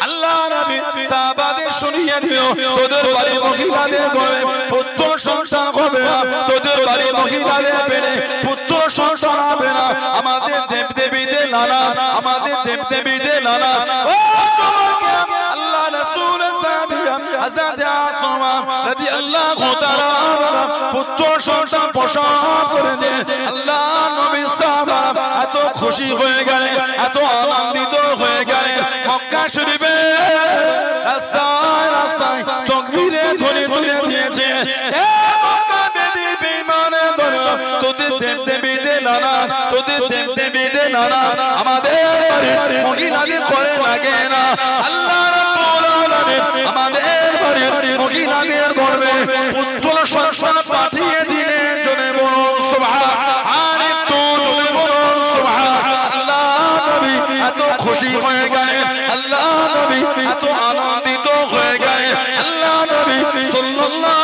আল্লাহ নবী সাহাবাদের শুনিয়ে দিও তোদের বাড়ি মহিলাদের ঘরে পুত্র সন্তান হবে না তোদের বাড়ি মহিলাদের পেটে পুত্র সন্তান হবে না আমাদের দেবদেবীদের নানা আমাদের দেবদেবীদের নানা ও যুবক আল্লাহ রাসূল সাহাবিয়া হযরত আসমা রাদিয়াল্লাহু তাআলা পুত্র সন্তান প্রসব করে দেন আল্লাহ নবী সাহাবা এত খুশি হয়ে গেলেন এত আনন্দিত হয়ে গেলেন মক্কা শরীফে রাস্তায় তাকবীরে ধ্বনি তুলে দিয়েছে এ মক্কা বেদী বেঈমানে ধরে তোদের দেবদেবীদের নানা তোদের দেবদেবীদের নানা আমাদের মহিলাদের করে লাগে না আল্লাহ রাব্বুল আলামিন আমাদের মহিলাদের গর্ভে পুত্র সন্তান পাঠিয়ে দিলেন জনে বলুন সুবহানাল্লাহ বলুন সুবহানাল্লাহ নবী এত খুশি হয়ে গেলেন আল্লাহ নবী এত আনন্দিত হয়ে গেলেন আল্লাহ নবী সাল্লাল্লাহু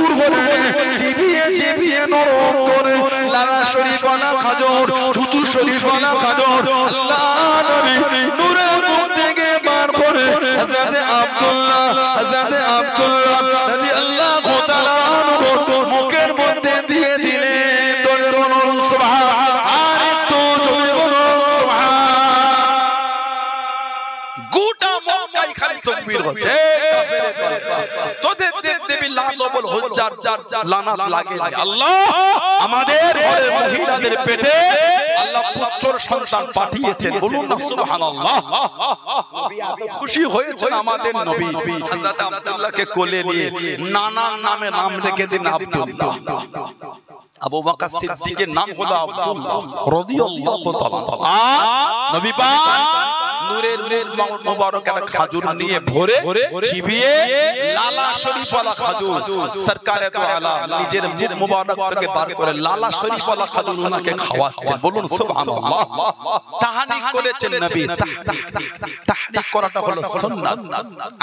খেজুর হলে চিবিয়ে চিবিয়ে নরম করে লালা শরীফওয়ালা খাজর থুতু শরীফওয়ালা খাজর আল্লাহ নবী নূরের মুখ থেকে বার করে হযরত আব্দুল্লাহ রাদিয়াল্লাহু তাআলা মুখের মধ্যে দিয়ে দিলেন। তোরে বলুন সুবহান, আর একটু জোরে বলুন সুবহান। গোটা মক্কায় খালি তাকবীর হচ্ছে, তোদের দেবদেবী লালবল হুজ্জাত লানাত লাগে। আল্লাহ আমাদের ঘরে মহিলাদের পেটে আল্লাহ পুত্র সন্তান পাঠিয়েছেন, বলুন না সুবহানাল্লাহ। নবী এত খুশি হয়েছেন আমাদের নবী হযরত আব্দুল্লাহকে কোলে নিয়ে নানার নামে নাম রেখে দিন আব্দুল্লাহ। আবু বকর সিদ্দিকের নাম হলো আব্দুল্লাহ রাদিয়াল্লাহু তাআলা। নবী পাক নূরের মুবারক একটা খাজুর নিয়ে ভরে চিবিয়ে লালা শরীফওয়ালা খাজুর সরকারে তো আলা নিজের মুখ মুবারক থেকে বার করে লালা শরীফওয়ালা খাজুর ওনাকে খাওয়াচ্ছেন, বলুন সুবহানাল্লাহ। তাহনিক করেছেন নবী। তাহনিক করাটা হলো সুন্নাত।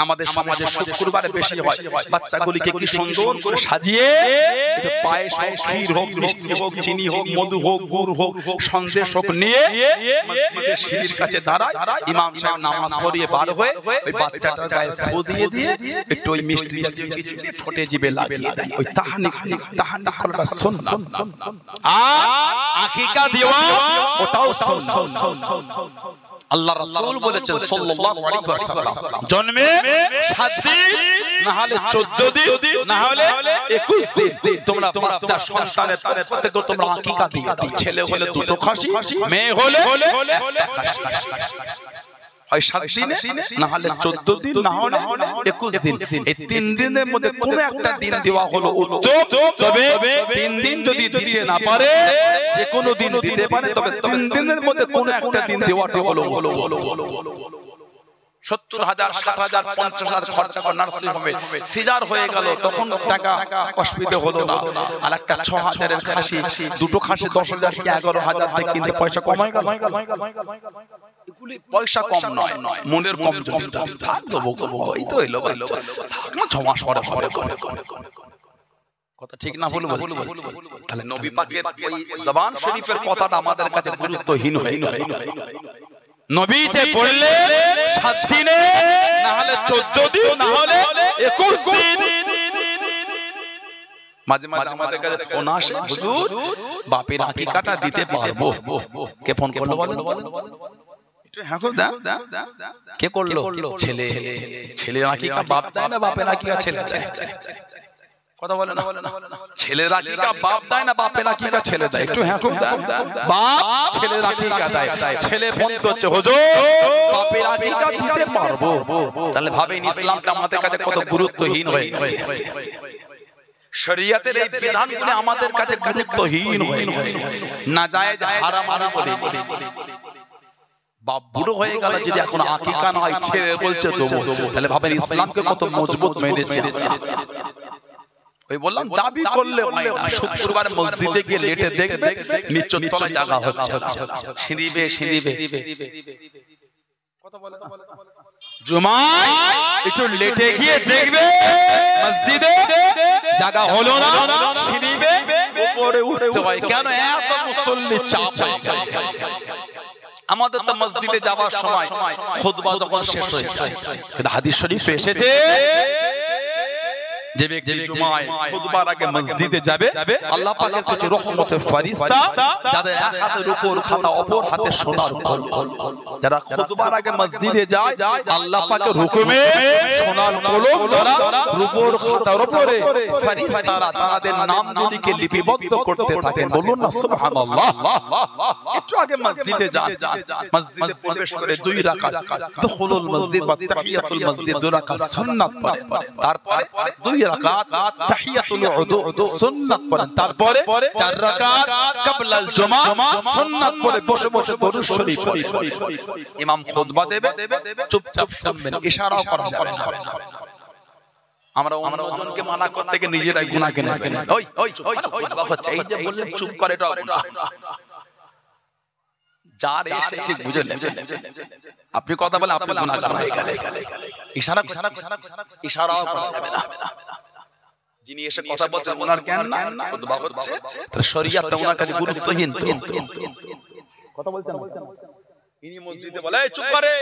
আমাদের সমাজে শুক্রবারে বেশি হয়, বাচ্চাগুলিকে কি সুন্দর করে সাজিয়ে এটা পায়েস হোক, ক্ষীর হোক, মিষ্টি হোক, চিনি হোক, মধু হোক, গুড় হোক, সন্দেশ হোক নিয়ে মসজিদের সিঁড়ির কাছে দাঁড়ায়, ইমাম সাহেব নামাজ পড়িয়ে বার হয়ে ওই বাচ্চাটার গায়ে ফু দিয়ে একটু ওই মিষ্টি ঠোঁটে জিভে লাগিয়ে দেয়। ওই তাহনিক করাটা সুন্নাত। আর আকিকা দেওয়া ওটাও সুন্নাত। আল্লাহ রাসূল বলেছেন সাল্লাল্লাহু আলাইহি ওয়াসাল্লাম, জন্মে 7 দিন না হলে 14 দিন না হলে 21 দিন তোমরা বাচ্চা সন্তানের প্রত্যেককে তোমরা আকিকা দিয়ে দাও। ছেলে হলে দুটো খাসি, মেয়ে হলে একটা খাসি। হয় 7 দিনে না হলে 14 দিন না হলে 21 দিন। এই 3 দিনের মধ্যে কোন একটা দিন দেওয়া হলো উত্তম। তবে 3 দিন যদি দিতে না পারে, যে কোনো দিন দিতে পারে, তবে 3 দিনের মধ্যে কোন একটা দিন দেওয়াটা হলো 70,000 60,000 50,000 খরচা করে নার্সিং হোমে সিজার হয়ে গেল, তখন টাকা অসুবিধা হলো না। আর একটা 6,000 এর খাসি, দুটো খাসি 10,000 কি 11,000 দিয়ে কিনতে পয়সা কমায় গেল। এগুলি পয়সা কম নয়, মনের কম যদি থাক দেবো এই তো এলো বাচ্চা থাক না 6 মাস পরে হবে কথা ঠিক না বলবো। তাহলে নবী পাকের ওই জবান শরীফের কথাটা আমাদের কাছে গুরুত্বহীন হয়ে গেল। নবী যে বললেন 7 দিনে না হলে 14 দিন না হলে 21 দিন। মাঝে মাঝে আমাদের কাছে ফোন আসে, হুজুর বাপের আকিকাটা দিতে পারবো? কে ফোন করলো বলেন? কে করলো? ছেলে। ছেলের আকিকা বাপ দেয় না বাপের আকিকা ছেলে দেয়? কথা বলে না। ছেলের আকিকা বাপ দেয় না বাপের আকিকা ছেলে দেয়? একটু হ্যাঁ খুব বাপ ছেলের আকিকা দেয়। ছেলে ফোন করছে, হুজুর বাপের আকিকা দিতে পারবো? তাহলে ভাবেন ইসলামটা আমাদের কাছে কত গুরুত্বহীন হয়ে গেছে। শরীয়তের এই বিধানগুলো আমাদের কাছে গুরুত্বহীন হয়ে গেছে। নাজায়েজ হারাম বলে বাপ বুড়ো হয়ে গেল, যদি এখন আকিকা নয় ছেলে বলছে দেবো, তাহলে ভাবেন ইসলামকে কত মজবুত মেনেছে। ওই বললাম দাবি করলে হয় না। শুক্রবার মসজিদে গিয়ে লেটে দেখবে নিচের তলায় জায়গা হচ্ছে না, সিঁড়িবে কথা বলে জুমায় একটু লেটে গিয়ে দেখবে মসজিদে জায়গা হলো না, সিঁড়িবে উপরে উঠতে হয়। কেন? এত মুসল্লি চাপ হয়ে গেছে। আমাদের তো মসজিদে যাওয়ার সময় খুতবা যখন শেষ হয়ে যায়, কিন্তু হাদিস শরীফে এসেছে যে ব্যক্তি জুমায় খুতবার আগে মসজিদে যাবে, আল্লাহ পাকের কাছে রহমতের ফেরেশতা যাদের এক হাতের উপর খাতা অপর হাতে সোনার কলম, যারা খুতবার আগে মসজিদে যায় আল্লাহ পাকের হুকুমে সোনার কলম দ্বারা রূপোর খাতার উপরে ফেরেশতারা তাদের নামগুলিকে লিপিবদ্ধ করতে থাকেন। বলুন না সুবহানাল্লাহ। একটু আগে মসজিদে যান, মসজিদে প্রবেশ করে 2 রাকাত দুখুলুল মসজিদ বা তাহিয়াতুল মসজিদ 2 রাকাত সুন্নাত পড়েন, তারপরে 2 রাকাত তাহিয়াতুল উদু সুন্নাত পড়েন, তারপরে 4 রাকাত ক্বাবলাল জুমা সুন্নাত পড়ে বসে বসে দরুদ শরীফ পড়েন। ইমাম খুতবা দেবে, চুপচাপ শুনবেন, ইশারাও করা যাবে না। আমরা অন্যজনকে মানা করতে গিয়ে নিজেরাই গুনাহ কিনে ফেলি। ওই খুতবা হচ্ছে, এই যে বললেন চুপ করে, এটা গুনাহ। যার এসে ঠিক বুঝে নেবেন, আপনি কথা বলে আপনি গুনাহগার হয়ে গেলেন। ইশারাও করা যাবে না। যিনি এসে কথা বলছেন ওনার জ্ঞান না, খুতবা হচ্ছে তার শরীয়তটা ওনার কাছে গুরুত্বহীন। কথা বলছেন ইনি মসজিদে বলে চুপ করে,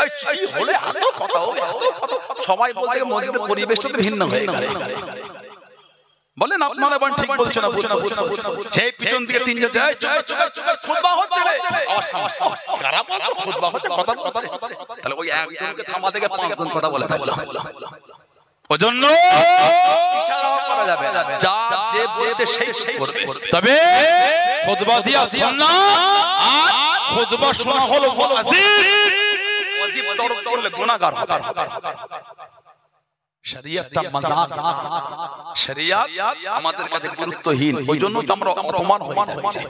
এই হলে এত কথা হবে, এত কথা সবাই বলতে মসজিদের পরিবেশটা তো ভিন্ন হয়ে গেল। বলেন আপনারা বলেন ঠিক বলছেন না? সেই পিছন থেকে তিনজন যায় খুতবা হচ্ছে রে, কারা বলে খুতবা হচ্ছে, কথা বলছে, তাহলে ওই একজনকে থামা থেকে পাঁচজন কথা বলে ফেললো। ওজন্য ইশারা করা যাবে, যা যে বলতে সেই করবে। তবে খুতবা দিয়া সুন্নাহ আর খুতবা শোনা হলো ওয়াজিব, তরক করলে গুনাহগার হবে। শরীয়তটা মাযাক, শরীয়ত আমাদের কাছে গুরুত্বহীন, ওইজন্য তো আমরা অপমান হয়েছি।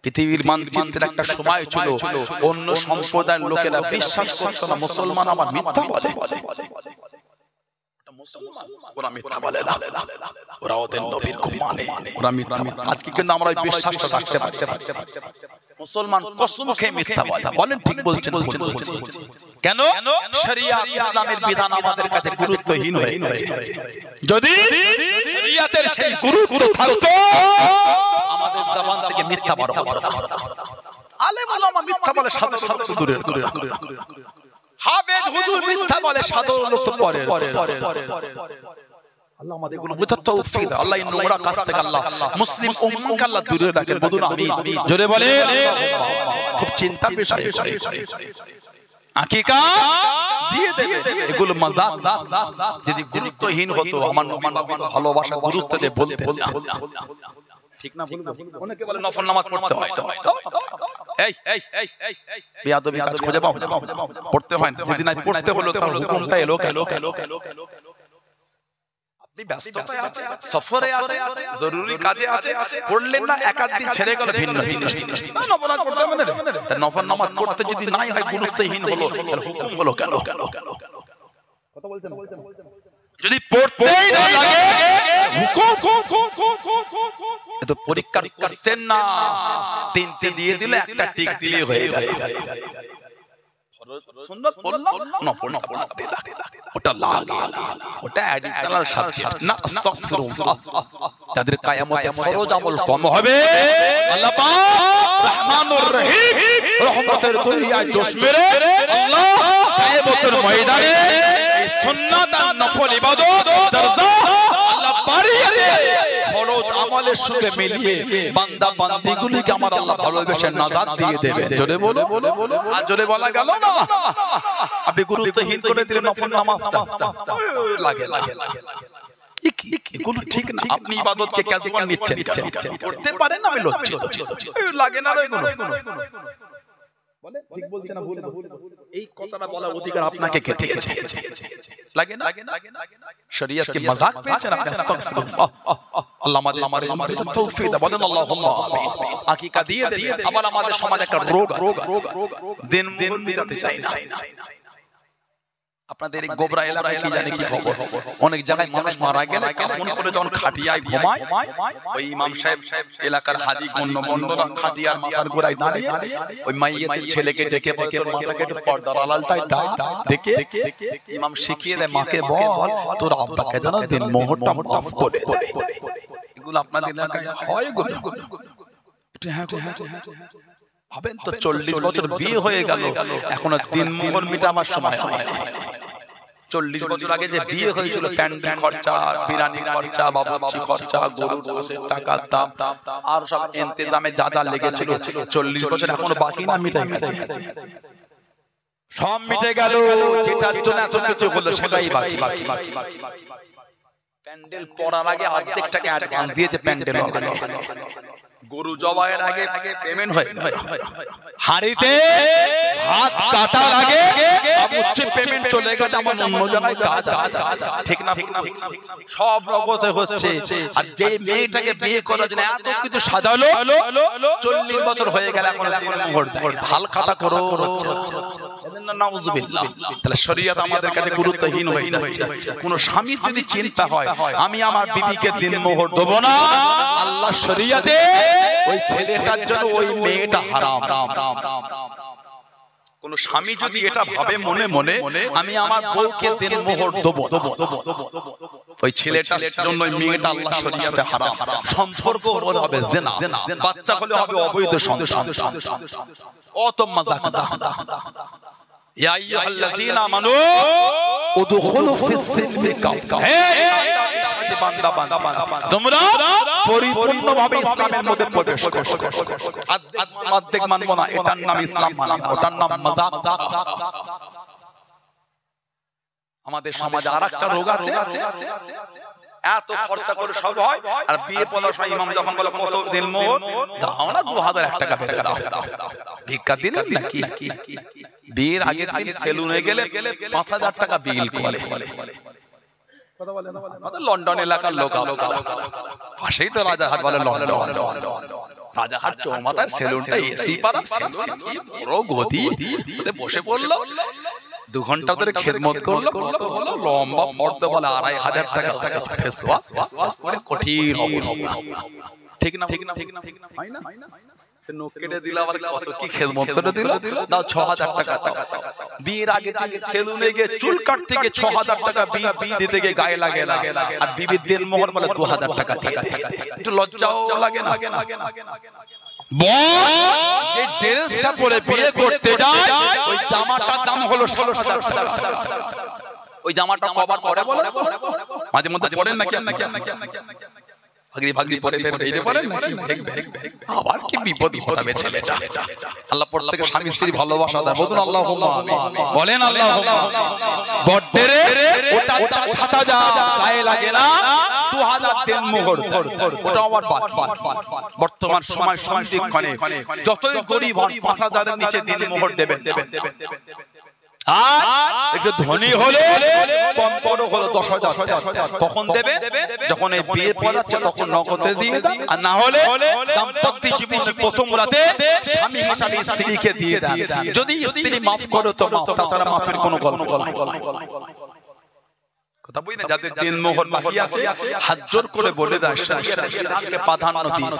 পৃথিবীর মানচিত্রে একটা সময় ছিল অন্য সম্প্রদায়ের লোকেরা বিশ্বাস করত না মুসলমান আমার মিথ্যা বলে, ওরা মিথ্যা বলে না, ওরা ওদের নবীর খুব মানে, ওরা মিথ্যা। আজকে কিন্তু আমরা ওই বিশ্বাসটা রাখতে পারি। মুসলমান কসম খেয়ে মিথ্যা বলে। বলেন ঠিক বলছেন? কেন? শরীয়ত ইসলামের বিধান আমাদের কাছে গুরুত্বহীন হয়ে গেছে। যদি শরীয়তের সেই গুরুত্ব থাকতো আমাদের জবান থেকে মিথ্যা বার হতো না। আলেম ওলামা মিথ্যা বলে সাধারণ দূরের কথা, হাফেজ হুজুর মিথ্যা বলে সাধারণ লোক তো পরে। আল্লাহ আমাদের গুলো বুঝার তৌফিক দাও। আল্লাহ এই নোংরা কাজ থেকে আল্লাহ মুসলিম উম্মাহকে আল্লাহ দূরে রাখেন। বলুন আমিন। জোরে বলে। খুব চিন্তার বিষয় আকিকা দিয়ে দেবে, এগুলো মাযাক। যদি গুরুত্বহীন হতো আমার নবীর ভালোবাসা গুরুত্ব দিয়ে বলতে ঠিক না? অনেকে বলে নফল নামাজ পড়তে হয়, এই বেয়াদবি কাজ খুঁজে পাও, পড়তে হয় না। যদি না পড়তে হলো তার হুকুমটা এলো কেন? আপনি ব্যস্ততায় আছে, সফরে আছে, জরুরি কাজে আছে, পড়লেন না, একাদ দিন ছেড়ে গেল ভিন্ন জিনিস। নফল নামাজ পড়তে হবে না, নফল নামাজ পড়তে যদি নাই হয় গুরুত্বহীন হলো, তাহলে হুকুম হলো কেন? কথা বলছেন? যদি পড়তেই না লাগে হুকুম, তো পরীক্ষার কোশ্চেন না, তিনটে দিয়ে দিলে একটা টিক দিলে হয়ে গেল। সুন্নাত পড়লাম, নফল দিলাম, ওটা লাগে, ওটা অ্যাডিশনাল সাবজেক্ট না। আস্তাগফিরুল্লাহ, তাদের কিয়ামতে ফরজ আমল কম হবে। আল্লাহ পাক রহমানুর রহিম, রহমতের দরিয়ায় জোশ মেরে আল্লাহ কিয়ামতের ময়দানে এই সুন্নাত আর নফল ইবাদত দরজা আল্লাহ বাড়িয়ে দিয়ে ফরজ আমলের সঙ্গে মিলিয়ে বান্দা বান্দীগুলিকে আমার আল্লাহ ভালোবেসে নাজাত দিয়ে দেবে। জোরে বলো, আর জোরে বলা গেল না। আপনি গুরুত্বহীন করে দিলেন নফল নামাজটা, লাগে এগুলো ঠিক না। আপনি ইবাদতকে ক্যাজুয়াল নিচ্ছেন, করতে পারেন, আমি লজ্জিত, লাগে না এগুলো। বলে ঠিক বলছেন না? ভুল এই কথাটা বলার অধিকার আপনাকে কে দিয়েছে? লাগে না? শরীয়ত কি মাযাক পেয়েছেন আপনি? আস্তাগফিরুল্লাহ, আল্লাহ আমাদের তৌফিক দাও। বলেন আল্লাহুম্মা আমিন। আকিকা দিয়ে দেন। আবার আমাদের সমাজে একটা রোগ দিন মিটাতে চাই না। আপনাদের এই গোবরা এলাকায় কি জানি কি খবর, অনেক জায়গায় মানুষ মারা গেলে কাফন করে যখন খাটিয়ায় ঘুমায়, ওই ইমাম সাহেব এলাকার হাজী গণ্যমান্যরা খাটিয়ার মাথার গোড়ায় দাঁড়িয়ে ওই মাইয়াতের ছেলেকে ডেকে তোর মাথাকে একটু পর্দার আড়ালটায় ডেকে ইমাম শিখিয়ে দেয়, মাকে বল তোর আব্বাকে যেন দিন মোহরটা মাফ করে দেয়। এগুলো আপনাদের এলাকায় হয়? এগুলো ভাবেন তো, 40 বছর বিয়ে হয়ে গেল, এখনো দিন মোহর মিটাবার সময় হয়। 40 বছর আগে যে বিয়ে হয়েছিল, প্যান্ডেল খরচা, বিরানি খরচা, বাবুর্চি খরচা, গরু গোশের টাকার দাম আর সব ইন্তজামে যা যা লেগেছিল, 40 বছর এখনো বাকি না, মিটে গেছে, সব মিটে গেল। যেটার জন্য এত কিছু হলো সেটাই বাকি। প্যান্ডেল পড়ার আগে অর্ধেকটাকে অ্যাডভান্স দিয়েছে প্যান্ডেল, গরু জবাইয়ের আগে পেমেন্ট হয়, হাড়িতে ভাত কাটার আগে উচ্চ পেমেন্ট চলে গেছে আমার অন্য জায়গায় কাজ, ঠিক না? সব রকতে হচ্ছে। আর যে মেয়েটাকে বিয়ে করার জন্য এত কিছু সাজালো, 40 বছর হয়ে গেল এখন দিন মোহর দেয়, হাল খাতা করো হচ্ছে। নাউযুবিল্লাহ। তাহলে শরীয়ত আমাদের কাছে গুরুত্বহীন হয়ে যাচ্ছে। কোন স্বামী যদি চিন্তা হয় আমি আমার বিবিকে দিন মোহর দেব না, আল্লাহ শরীয়তে ওই ছেলেটার জন্য ওই মেয়েটা হারাম। কোন স্বামী যদি এটা ভাবে মনে মনে আমি আমার বউকে দিনমোহর দেব, ওই ছেলেটার জন্য মেয়েটা আল্লাহ শরীয়তে হারাম, সম্পর্ক হবে জিনা, বাচ্চা হলে হবে অবৈধ সন্তান। অত মজা কথা। ইয়া আইয়ুহাল্লাযীনা আমানু উদখুলু ফিস-সিলমি কাফা, হে বান্দা বান্দা তোমরা পরিপূর্ণভাবে ইসলামের মধ্যে প্রবেশ করো। আর্ধেক মানবো না, এটার নাম ইসলাম মানা না, ওটার নাম মাযাক। আমাদের সমাজে আরেকটা রোগ আছে, এত খরচা করে সব হয়, আর বিয়ে পড়ার সময় ইমাম যখন বলে কত দিনমোহর দাও না, 2001 টাকা বেঁধে দাও, ভিক্ষা দিলেন নাকি? বিয়ের আগের দিন সেলুনে গেলে 5000 টাকা বিল করে। লন্ডন এলাকার লোক, পাশেই তো রাজারহাট বলে লন্ডন, রাজারহাট চৌমাথায় সেলুনটা এসি পারা, বড় গদি, বসে পড়লো, 2 ঘন্টা ধরে খেদমত করলো, লম্বা ফর্দ বলে 2500 টাকা ফেস ওয়াশ করে, কঠিন অবস্থা। ঠিক না? ঠিক না? ঠিক না? হয় না? নখ কেটে দিল, আবার কত কি খেদমত করে দিল, দাও 6000 টাকা দাও। বিয়ের আগে থেকে সেলুনে গিয়ে চুল কাটতে গিয়ে 6000 টাকা বি দিতে গিয়ে গায়ে লাগে না, আর বিবির দিনমোহর বলে 2000 টাকা দিয়ে দেয়। একটু লজ্জাও লাগে না? যে ড্রেসটা পরে বিয়ে করতে যায়, ওই জামাটার দাম হলো 16000 টাকা। ওই জামাটা কবার পরে বলে মাঝে মধ্যে পরেন নাকি? ভাগরি পরে এই পরেন নাকি? আবার কি বিপদ ঘটাবে ছেলেটা। আল্লাহ প্রত্যেক স্বামী স্ত্রী ভালোবাসা দেয়, বলুন আল্লাহুম্মা আমিন, বলেন আল্লাহুম্মা। বড়রে ওটা 7000 গায়ে লাগে না, 2000 দিনমোহর, ওটা আবার বাকি। বর্তমান সময় সন্ধিক্ষণে যতই গরিব হন 5000 এর নিচে দিনমোহর দেবেন। আর একটু ধনী হলে কম বড় হলো 10000, কখন দেবে? যখন এই বিয়ে পড়াচ্ছে তখন নগদে দিয়ে দাও, আর না হলে দাম্পত্য জীবনের প্রথম রাতে স্বামী হিসাবে স্ত্রীকে দিয়ে দাও। যদি স্ত্রী মাফ করে তো মাফ, তাছাড়া মাফের কোনো গল্প নাই। কথা বুঝলেন? যাদের দিনমোহর বাকি আছে হাত জোর করে বলে দেয় শরীয়তের বিধানকে প্রাধান্য দিন,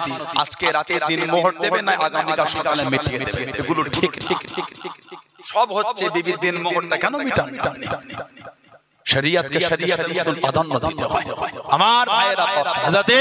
আজকে রাতে দিনমোহর দেবে না আগামীকাল সকালে মিটিয়ে দেবে, এগুলো ঠিক ঠিক সব হচ্ছে বিবির দিনমোহরটা কেন মিটান? শরীয়তকে শরীয়তের মতো প্রাধান্য দিতে হয়। আমার ভাইয়েরা, হযরতে